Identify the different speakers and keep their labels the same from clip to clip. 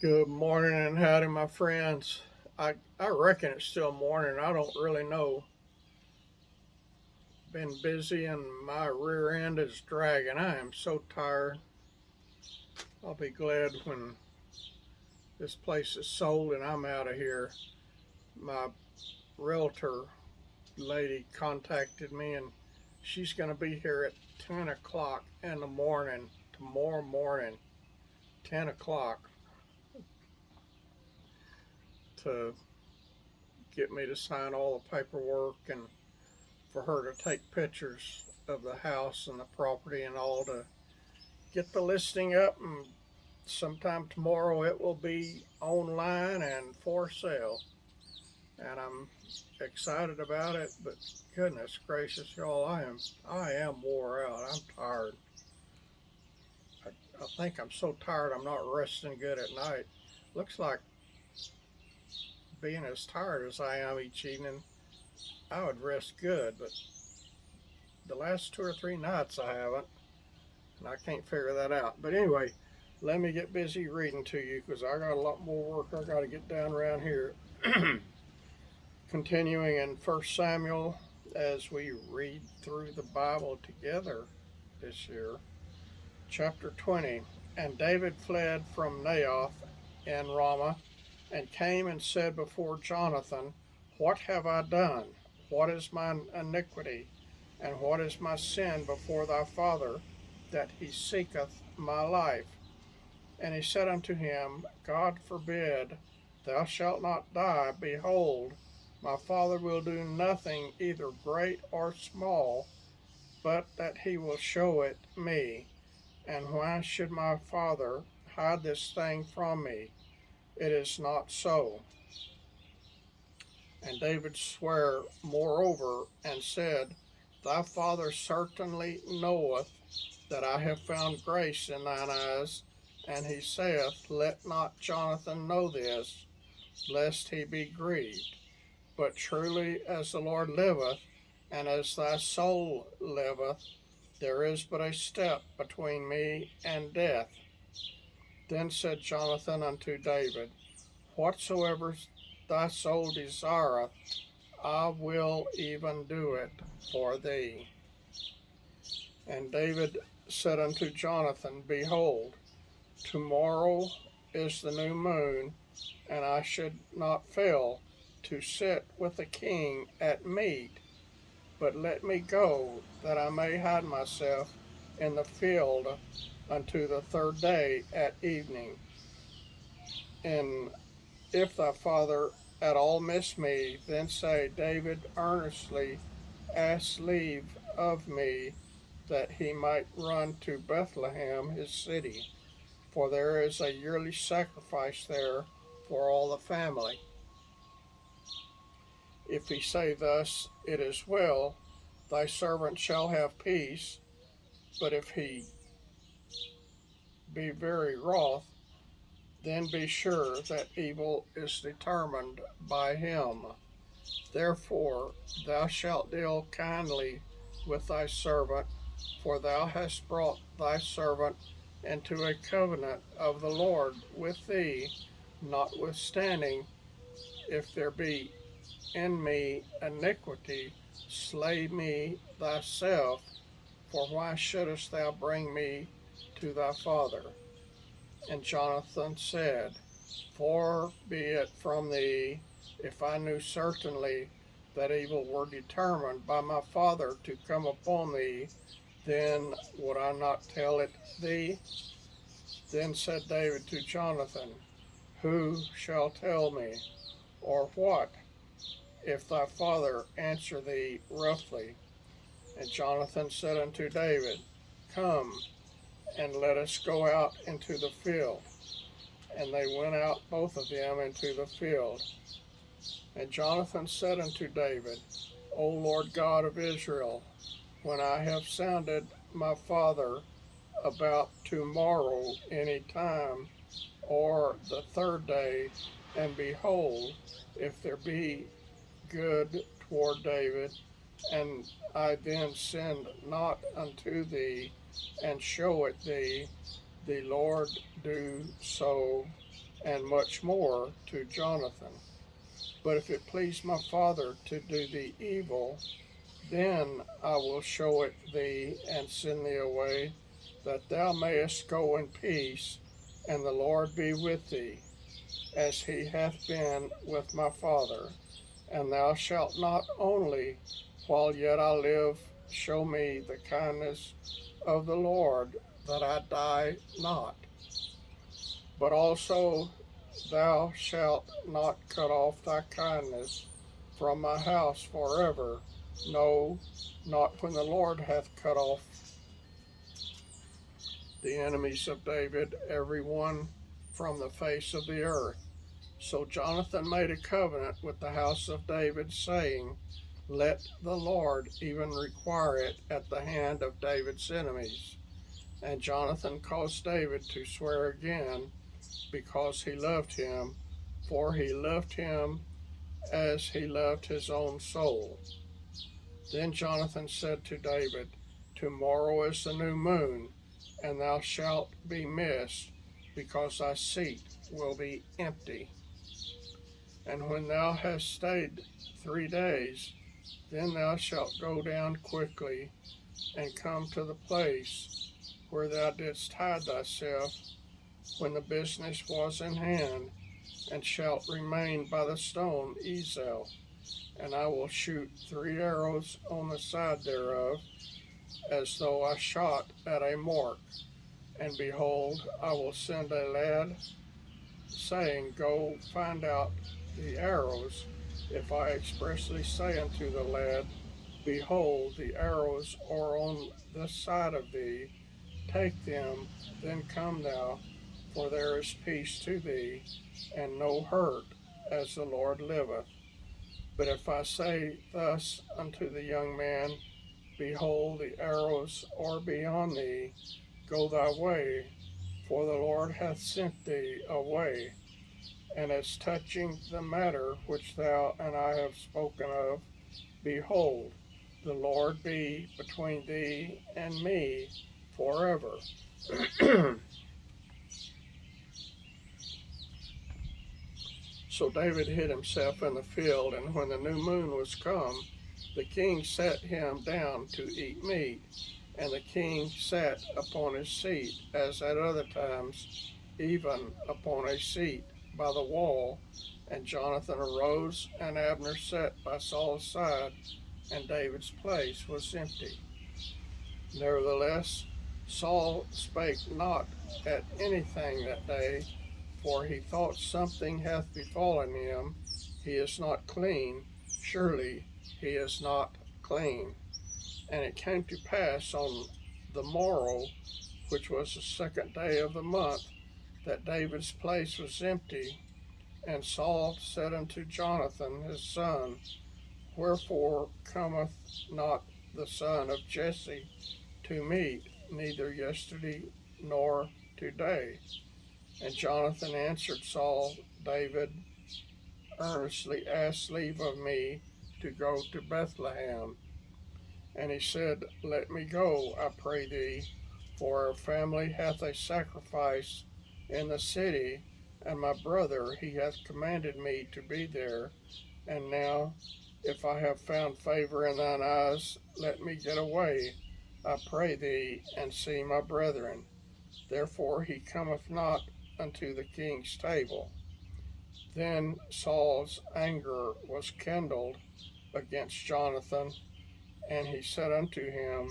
Speaker 1: Good morning and howdy, my friends. I reckon it's still morning. I don't really know. Been busy and my rear end is dragging. I am so tired. I'll be glad when this place is sold and I'm out of here. My realtor lady contacted me and she's going to be here at 10 o'clock in the morning, tomorrow morning, 10 o'clock, to get me to sign all the paperwork and for her to take pictures of the house and the property and all to get the listing up. And sometime tomorrow it will be online and for sale. And I'm excited about it, but goodness gracious, y'all, I am wore out. I'm tired. I think I'm so tired I'm not resting good at night. Looks like being as tired as I am each evening, I would rest good, but the last 2 or 3 nights I haven't. And I can't figure that out. But anyway, let me get busy reading to you because I got a lot more work I got to get done around here. Continuing in 1 Samuel as we read through the Bible together this year, chapter 20. And David fled from Naioth in Ramah and came and said before Jonathan, What have I done? What is mine iniquity? And what is my sin before thy father, that he seeketh my life? And he said unto him, God forbid, thou shalt not die. Behold, my father will do nothing, either great or small, but that he will show it me. And why should my father hide this thing from me? It is not so. And David sware moreover, and said, Thy father certainly knoweth that I have found grace in thine eyes. And he saith, Let not Jonathan know this, lest he be grieved. But truly as the Lord liveth, and as thy soul liveth, there is but a step between me and death. Then said Jonathan unto David, Whatsoever thy soul desireth, I will even do it for thee. And David said unto Jonathan, Behold, tomorrow is the new moon, and I should not fail to sit with the king at meat. But let me go, that I may hide myself in the field unto the third day at evening. And if thy father at all miss me, then say, David earnestly asked leave of me, that he might run to Bethlehem his city, for there is a yearly sacrifice there for all the family. If he say thus, It is well, thy servant shall have peace. But if he be very wroth, then be sure that evil is determined by him. Therefore thou shalt deal kindly with thy servant, for thou hast brought thy servant into a covenant of the Lord with thee. Notwithstanding, if there be in me iniquity, slay me thyself, for why shouldest thou bring me to thy father? And Jonathan said, Far be it from thee, if I knew certainly that evil were determined by my father to come upon thee, then would I not tell it thee? Then said David to Jonathan, Who shall tell me, or what, if thy father answer thee roughly? And Jonathan said unto David, Come, and let us go out into the field. And they went out both of them into the field. And Jonathan said unto David, O Lord God of Israel, when I have sounded my father about tomorrow any time, or the third day, and behold, if there be good toward David, and I then send not unto thee, and show it thee, the Lord do so and much more to Jonathan. But if it please my father to do thee evil, then I will show it thee and send thee away, that thou mayest go in peace, and the Lord be with thee, as he hath been with my father. And thou shalt not only, while yet I live, show me the kindness of the Lord, that I die not, but also thou shalt not cut off thy kindness from my house forever, no, not when the Lord hath cut off the enemies of David, every one from the face of the earth. So Jonathan made a covenant with the house of David, saying, Let the Lord even require it at the hand of David's enemies. And Jonathan caused David to swear again, because he loved him, for he loved him as he loved his own soul. Then Jonathan said to David, Tomorrow is the new moon, and thou shalt be missed, because thy seat will be empty. And when thou hast stayed 3 days, then thou shalt go down quickly, and come to the place where thou didst hide thyself when the business was in hand, and shalt remain by the stone Ezel. And I will shoot 3 arrows on the side thereof, as though I shot at a mark. And behold, I will send a lad, saying, Go find out the arrows. If I expressly say unto the lad, Behold, the arrows are on this side of thee, take them, then come thou, for there is peace to thee, and no hurt, as the Lord liveth. But if I say thus unto the young man, Behold, the arrows are beyond thee, go thy way, for the Lord hath sent thee away. And as touching the matter which thou and I have spoken of, behold, the Lord be between thee and me forever. So David hid himself in the field, and when the new moon was come, the king set him down to eat meat. And the king sat upon his seat, as at other times, even upon a seat by the wall. And Jonathan arose, and Abner sat by Saul's side, and David's place was empty. Nevertheless, Saul spake not at anything that day, for he thought, Something hath befallen him, he is not clean, surely he is not clean. And it came to pass on the morrow, which was the 2nd day of the month, that David's place was empty. And Saul said unto Jonathan his son, Wherefore cometh not the son of Jesse to meat, neither yesterday nor today? And Jonathan answered Saul, David earnestly asked leave of me to go to Bethlehem. And he said, Let me go, I pray thee, for our family hath a sacrifice in the city, and my brother, he hath commanded me to be there. And now, if I have found favor in thine eyes, let me get away, I pray thee, and see my brethren. Therefore he cometh not unto the king's table. Then Saul's anger was kindled against Jonathan, and he said unto him,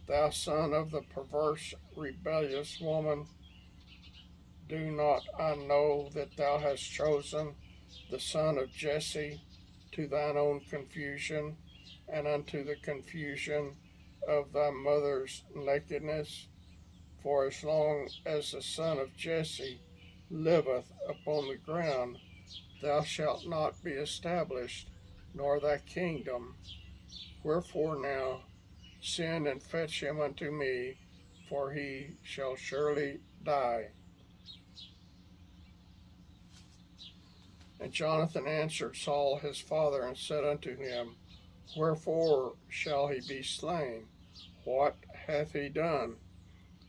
Speaker 1: Thou son of the perverse, rebellious woman, do not I know that thou hast chosen the son of Jesse to thine own confusion, and unto the confusion of thy mother's nakedness? For as long as the son of Jesse liveth upon the ground, thou shalt not be established, nor thy kingdom. Wherefore now, send and fetch him unto me, for he shall surely die. And Jonathan answered Saul his father, and said unto him, Wherefore shall he be slain? What hath he done?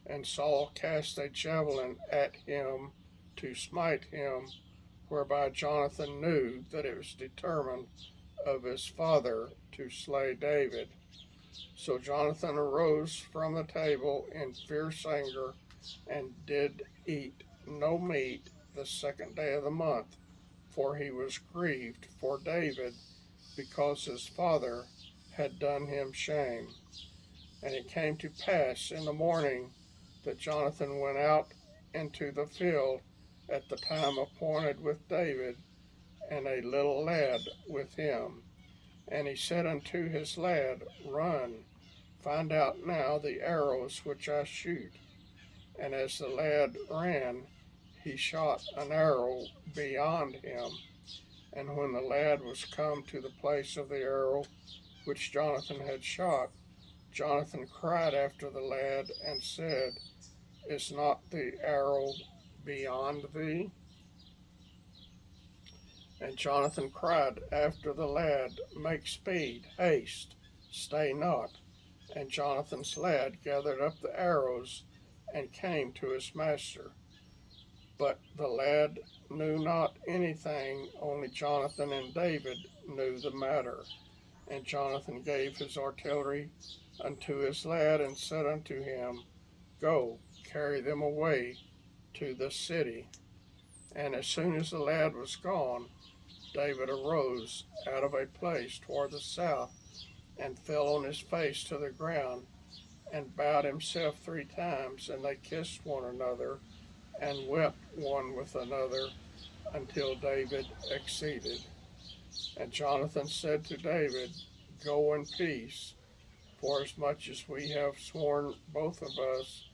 Speaker 1: And Saul cast a javelin at him to smite him, whereby Jonathan knew that it was determined of his father to slay David. So Jonathan arose from the table in fierce anger, and did eat no meat the second day of the month, for he was grieved for David, because his father had done him shame. And it came to pass in the morning that Jonathan went out into the field at the time appointed with David, and a little lad with him. And he said unto his lad, Run, find out now the arrows which I shoot. And as the lad ran, he shot an arrow beyond him. And when the lad was come to the place of the arrow which Jonathan had shot, Jonathan cried after the lad and said, Is not the arrow beyond thee? And Jonathan cried after the lad, Make speed, haste, stay not. And Jonathan's lad gathered up the arrows and came to his master. But the lad knew not anything, only Jonathan and David knew the matter. And Jonathan gave his artillery unto his lad, and said unto him, Go, carry them away to the city. And as soon as the lad was gone, David arose out of a place toward the south, and fell on his face to the ground, and bowed himself 3 times, and they kissed one another, and wept one with another, until David exceeded. And Jonathan said to David, Go in peace, forasmuch as we have sworn both of us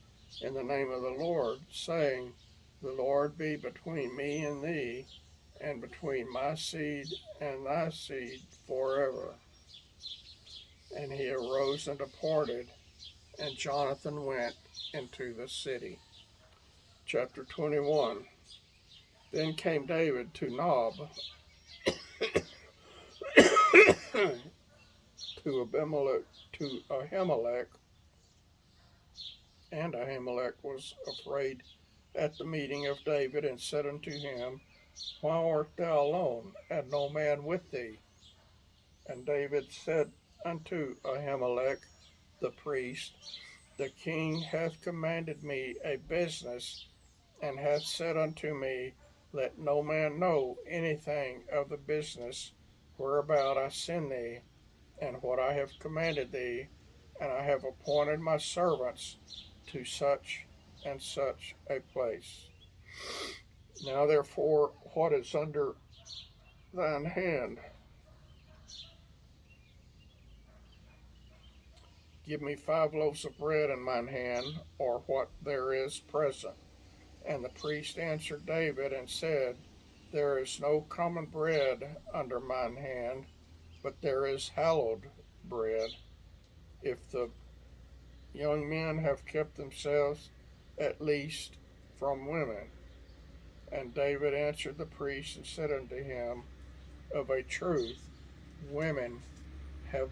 Speaker 1: in the name of the Lord, saying, The Lord be between me and thee, and between my seed and thy seed forever. And he arose and departed, and Jonathan went into the city. Chapter 21. Then came David to Nob, to Ahimelech, and Ahimelech was afraid at the meeting of David, and said unto him, Why art thou alone, and no man with thee? And David said unto Ahimelech the priest, The king hath commanded me a business, and hath said unto me, Let no man know anything of the business whereabout I send thee, and what I have commanded thee, and I have appointed my servants to such and such a place. Now therefore, what is under thine hand? Give me 5 loaves of bread in mine hand, or what there is present. And the priest answered David and said, There is no common bread under mine hand, but there is hallowed bread. If the young men have kept themselves at least from women. And David answered the priest and said unto him, Of a truth, women have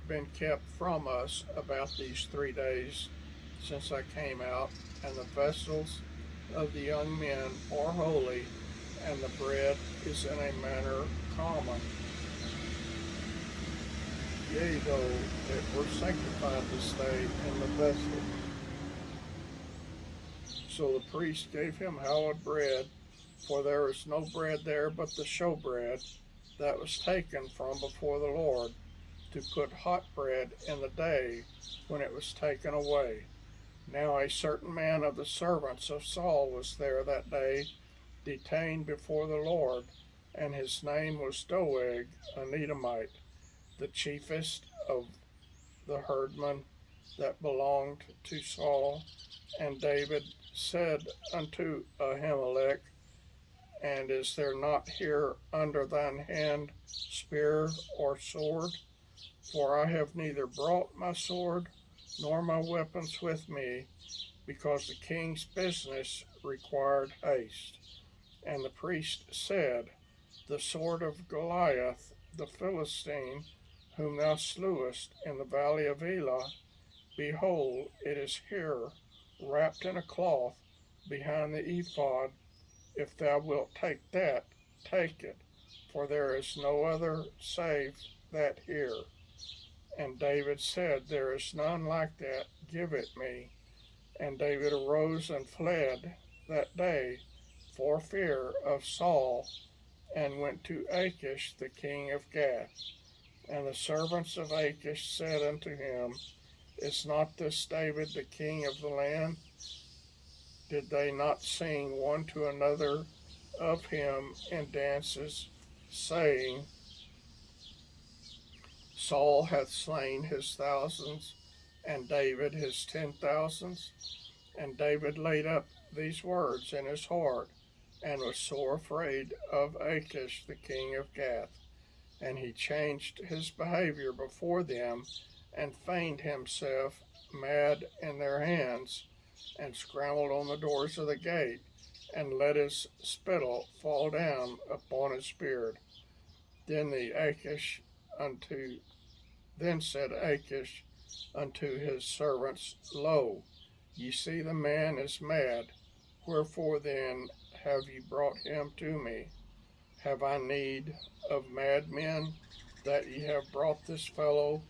Speaker 1: been kept from us about these 3 days since I came out, and the vessels of the young men are holy, and the bread is in a manner common. Yea, though it were sanctified this day in the vessel. So the priest gave him hallowed bread, for there is no bread there but the showbread that was taken from before the Lord, to put hot bread in the day when it was taken away. Now a certain man of the servants of Saul was there that day, detained before the Lord, and his name was Doeg, an Edomite, the chiefest of the herdmen that belonged to Saul. And David said unto Ahimelech, And is there not here under thine hand spear or sword? For I have neither brought my sword nor my weapons with me, because the king's business required haste. And the priest said, The sword of Goliath the Philistine, whom thou slewest in the valley of Elah, behold, it is here wrapped in a cloth behind the ephod. If thou wilt take that, take it, for there is no other save that here. And David said, There is none like that, give it me. And David arose and fled that day for fear of Saul, and went to Achish the king of Gath. And the servants of Achish said unto him, Is not this David the king of the land? Did they not sing one to another of him in dances, saying, Saul hath slain his thousands, and David his 10,000s? And David laid up these words in his heart, and was sore afraid of Achish the king of Gath. And he changed his behavior before them, and feigned himself mad in their hands, and scrambled on the doors of the gate, and let his spittle fall down upon his beard. Then said Achish unto his servants, Lo, ye see the man is mad. Wherefore then have ye brought him to me? Have I need of madmen, that ye have brought this fellow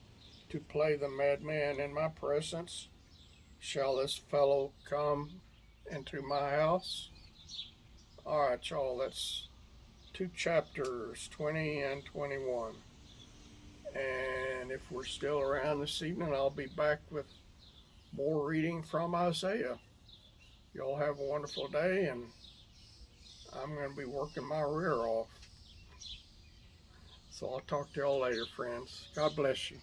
Speaker 1: to play the madman in my presence? Shall this fellow come into my house? All right, y'all, that's 2 chapters, 20 and 21. And if we're still around this evening, I'll be back with more reading from Isaiah. Y'all have a wonderful day, and I'm going to be working my rear off. So I'll talk to y'all later, friends. God bless you.